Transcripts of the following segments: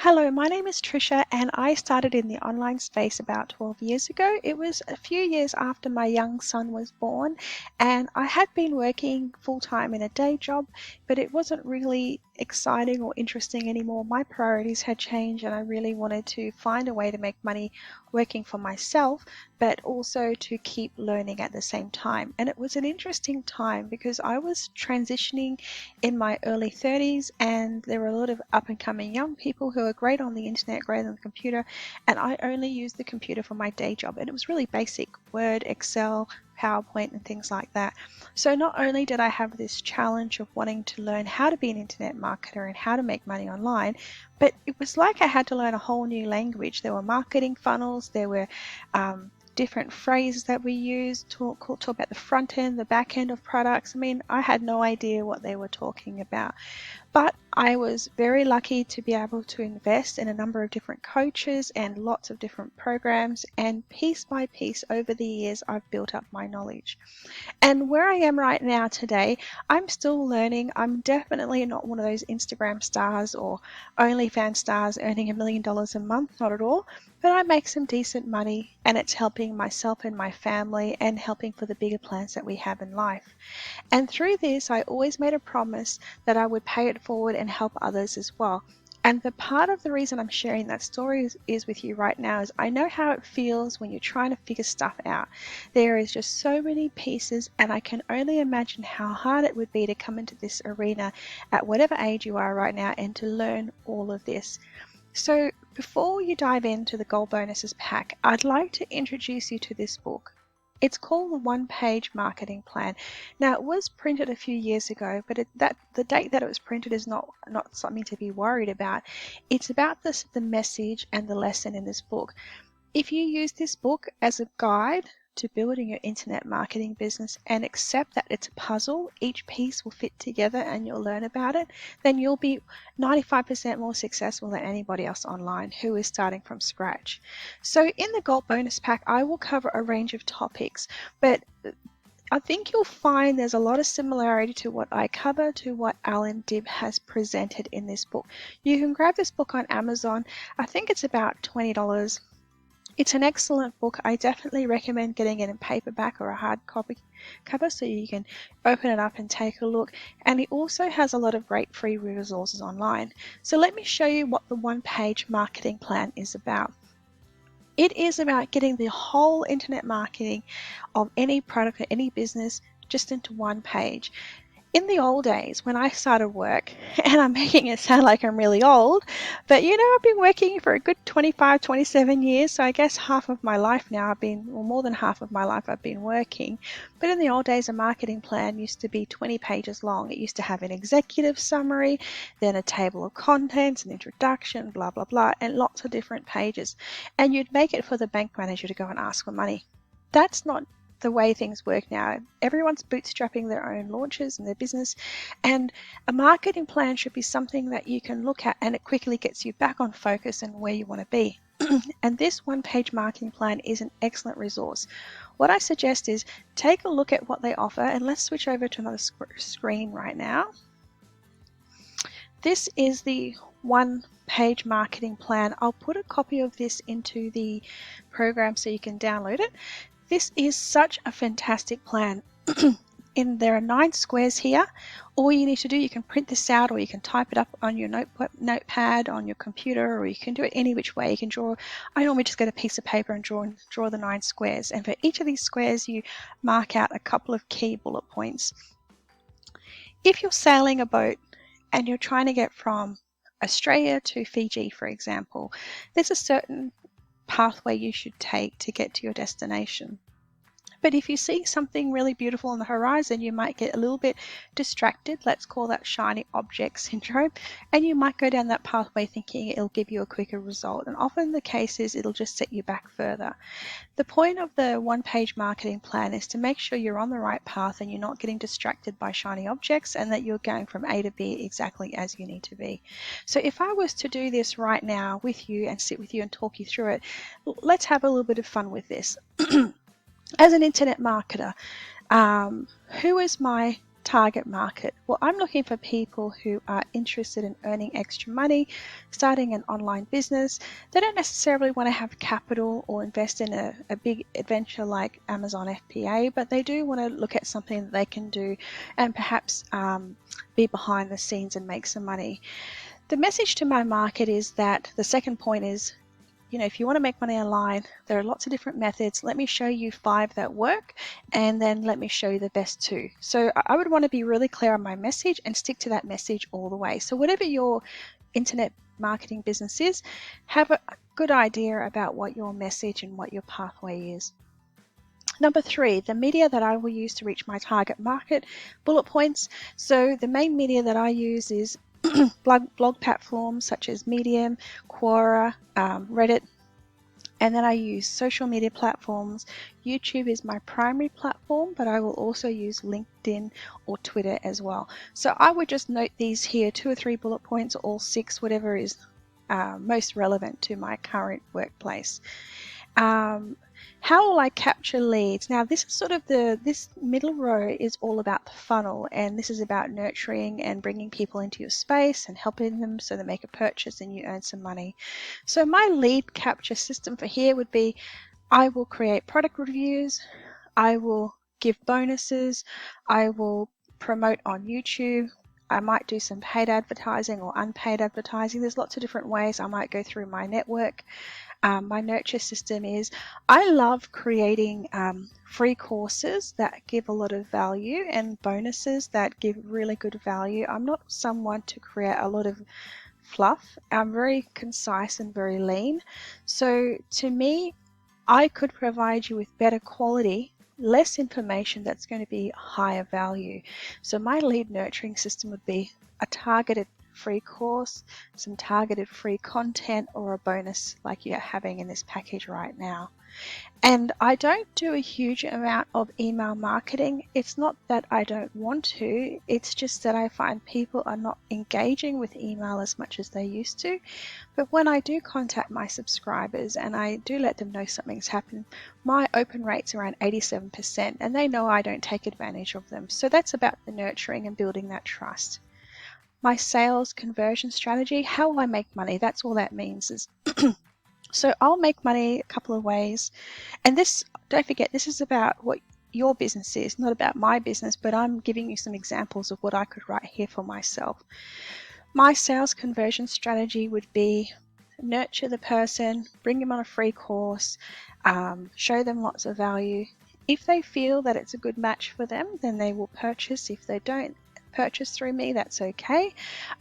Hello, my name is Trisha and I started in the online space about 12 years ago. It was a few years after my young son was born, and I had been working full-time in a day job, but it wasn't really exciting or interesting anymore. My priorities had changed and I really wanted to find a way to make money working for myself, but also to keep learning at the same time. And it was an interesting time because I was transitioning in my early 30s, and there were a lot of up and coming young people who are great on the internet, great on the computer, and I only used the computer for my day job, and it was really basic Word, Excel, PowerPoint and things like that. So not only did I have this challenge of wanting to learn how to be an internet marketer and how to make money online, but it was like I had to learn a whole new language. There were marketing funnels, there were different phrases that we use, talk about the front end, the back end of products. I mean, I had no idea what they were talking about. But I was very lucky to be able to invest in a number of different coaches and lots of different programs, and piece by piece over the years I've built up my knowledge. And where I am right now today, I'm still learning. I'm definitely not one of those Instagram stars or OnlyFans stars earning $1 million a month, not at all. But I make some decent money, and it's helping myself and my family and helping for the bigger plans that we have in life. And through this, I always made a promise that I would pay it forward and help others as well. And the part of the reason I'm sharing that story is with you right now is I know how it feels when you're trying to figure stuff out. There is just so many pieces, and I can only imagine how hard it would be to come into this arena at whatever age you are right now and to learn all of this. So before you dive into the Gold Bonuses pack, I'd like to introduce you to this book. It's called the One-Page Marketing Plan. Now, it was printed a few years ago, but the date that it was printed is not something to be worried about. It's about the message and the lesson in this book. If you use this book as a guide to building your internet marketing business and accept that it's a puzzle, each piece will fit together and you'll learn about it, then you'll be 95% more successful than anybody else online who is starting from scratch. So in the Gold Bonus Pack, I will cover a range of topics, but I think you'll find there's a lot of similarity to what I cover to what Allan Dibb has presented in this book. You can grab this book on Amazon. I think it's about $20. It's an excellent book. I definitely recommend getting it in paperback or a hard copy cover so you can open it up and take a look. And it also has a lot of great free resources online. So let me show you what the one-page marketing plan is about. It is about getting the whole internet marketing of any product or any business just into one page. In the old days when I started work, and I'm making it sound like I'm really old, but I've been working for a good 25, 27 years, so I guess half of my life now more than half of my life I've been working. But in the old days, a marketing plan used to be 20 pages long. It used to have an executive summary, then a table of contents, an introduction, blah, blah, blah, and lots of different pages. And you'd make it for the bank manager to go and ask for money. That's not the way things work now. Everyone's bootstrapping their own launches and their business, and a marketing plan should be something that you can look at and it quickly gets you back on focus and where you want to be. And this one-page marketing plan is an excellent resource. What I suggest is take a look at what they offer, and let's switch over to another screen right now. This is the one-page marketing plan. I'll put a copy of this into the program so you can download it. This is such a fantastic plan. There are 9 squares here. All you need to do, you can print this out or you can type it up on your notepad on your computer, or you can do it any which way. You can draw. I normally just get a piece of paper and draw the 9 squares. And for each of these squares, you mark out a couple of key bullet points. If you're sailing a boat and you're trying to get from Australia to Fiji, for example, there's a certain pathway you should take to get to your destination. But if you see something really beautiful on the horizon, you might get a little bit distracted. Let's call that shiny object syndrome. And you might go down that pathway thinking it'll give you a quicker result. And often the case is it'll just set you back further. The point of the one-page marketing plan is to make sure you're on the right path and you're not getting distracted by shiny objects, and that you're going from A to B exactly as you need to be. So if I was to do this right now with you and sit with you and talk you through it, let's have a little bit of fun with this. As an internet marketer, who is my target market? Well, I'm looking for people who are interested in earning extra money, starting an online business. They don't necessarily want to have capital or invest in a big adventure like Amazon FBA, but they do want to look at something that they can do and perhaps be behind the scenes and make some money. The message to my market is that the second point is, if you want to make money online, there are lots of different methods. Let me show you 5 that work, and then let me show you the best 2. So I would want to be really clear on my message and stick to that message all the way. So whatever your internet marketing business is, have a good idea about what your message and what your pathway is. Number 3, the media that I will use to reach my target market, bullet points. So the main media that I use is blog platforms such as Medium, Quora, Reddit, and then I use social media platforms. YouTube is my primary platform, but I will also use LinkedIn or Twitter as well. So I would just note these here, 2 or 3 bullet points, or all 6, whatever is most relevant to my current workplace. How will I capture leads? Now, this is sort of this middle row is all about the funnel, and this is about nurturing and bringing people into your space and helping them so they make a purchase and you earn some money. So my lead capture system for here would be, I will create product reviews, I will give bonuses, I will promote on YouTube, I might do some paid advertising or unpaid advertising. There's lots of different ways. I might go through my network. My nurture system is, I love creating free courses that give a lot of value and bonuses that give really good value. I'm not someone to create a lot of fluff. I'm very concise and very lean. So to me, I could provide you with better quality, less information that's going to be higher value. So my lead nurturing system would be a targeted free course, some targeted free content, or a bonus like you're having in this package right now. And I don't do a huge amount of email marketing. It's not that I don't want to, it's just that I find people are not engaging with email as much as they used to. But when I do contact my subscribers and I do let them know something's happened, my open rate's around 87%, and they know I don't take advantage of them. So that's about the nurturing and building that trust. My sales conversion strategy, how will I make money? That's all that means is so I'll make money a couple of ways. And this, don't forget, this is about what your business is, not about my business, but I'm giving you some examples of what I could write here for myself. My sales conversion strategy would be nurture the person, bring them on a free course, show them lots of value. If they feel that it's a good match for them, then they will purchase. If they don't purchase through me, that's okay.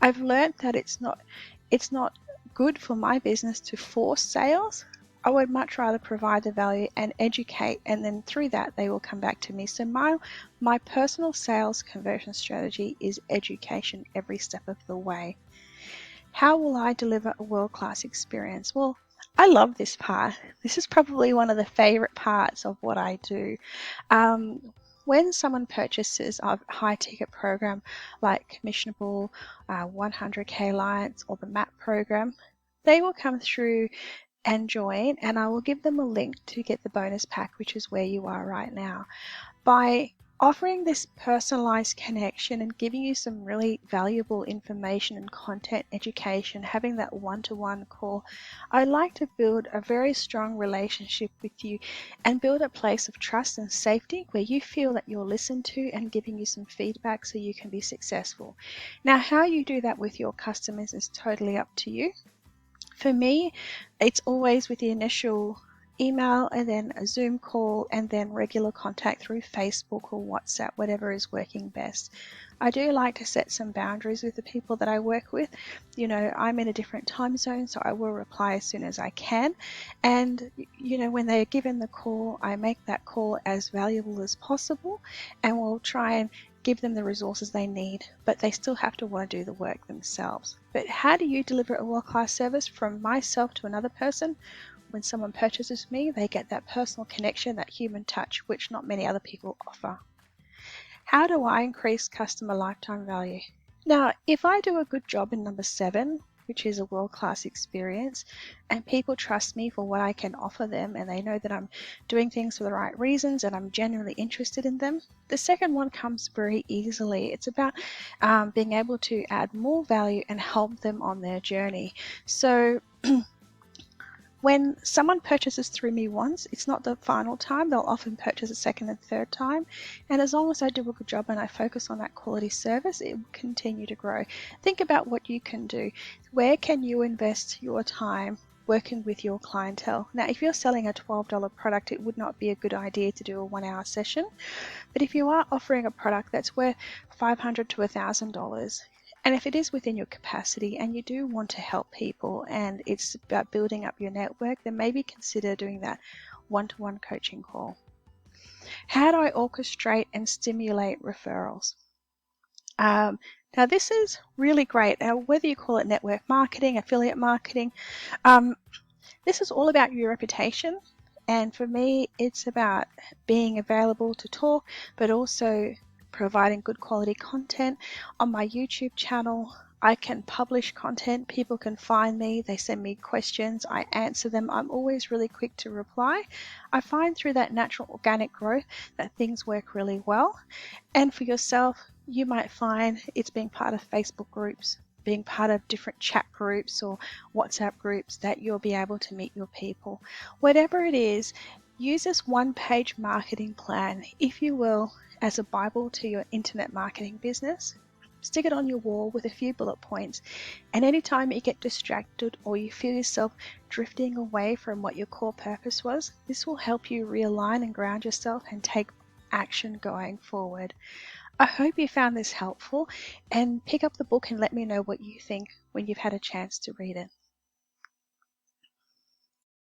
I've learned that it's not good for my business to force sales. I would much rather provide the value and educate, and then through that they will come back to me. So my personal sales conversion strategy is education every step of the way. How will I deliver a world-class experience? Well, I love this part. This is probably one of the favorite parts of what I do. When someone purchases a high ticket program like Commissionable, 100K Alliance, or the MAP program, they will come through and join, and I will give them a link to get the bonus pack, which is where you are right now. By offering this personalized connection and giving you some really valuable information and content education, having that one-to-one call, I like to build a very strong relationship with you and build a place of trust and safety where you feel that you're listened to and giving you some feedback so you can be successful. Now, how you do that with your customers is totally up to you. For me, it's always with the initial email and then a Zoom call and then regular contact through Facebook or WhatsApp, whatever is working best. I do like to set some boundaries with the people that I work with. I'm in a different time zone, so I will reply as soon as I can. And, when they're given the call, I make that call as valuable as possible, and we'll try and give them the resources they need, but they still have to want to do the work themselves. But how do you deliver a world-class service from myself to another person? When someone purchases me, they get that personal connection, that human touch, which not many other people offer. How do I increase customer lifetime value? Now, if I do a good job in number 7, which is a world-class experience, and people trust me for what I can offer them, and they know that I'm doing things for the right reasons and I'm genuinely interested in them. The second one comes very easily. It's about being able to add more value and help them on their journey. So when someone purchases through me once, it's not the final time. They'll often purchase a second and third time. And as long as I do a good job and I focus on that quality service, it will continue to grow. Think about what you can do. Where can you invest your time working with your clientele? Now, if you're selling a $12 product, it would not be a good idea to do a 1-hour session. But if you are offering a product that's worth $500 to $1,000, and if it is within your capacity and you do want to help people and it's about building up your network, then maybe consider doing that one-to-one coaching call. How do I orchestrate and stimulate referrals? Now this is really great. Now, whether you call it network marketing, affiliate marketing, this is all about your reputation. And for me, it's about being available to talk, but also providing good quality content. On my YouTube channel, I can publish content. People can find me. They send me questions. I answer them. I'm always really quick to reply. I find through that natural organic growth that things work really well. And for yourself, you might find it's being part of Facebook groups, being part of different chat groups or WhatsApp groups that you'll be able to meet your people. Whatever it is, use this one-page marketing plan, if you will, as a Bible to your internet marketing business. Stick it on your wall with a few bullet points, and anytime you get distracted or you feel yourself drifting away from what your core purpose was, this will help you realign and ground yourself and take action going forward. I hope you found this helpful, and pick up the book and let me know what you think when you've had a chance to read it.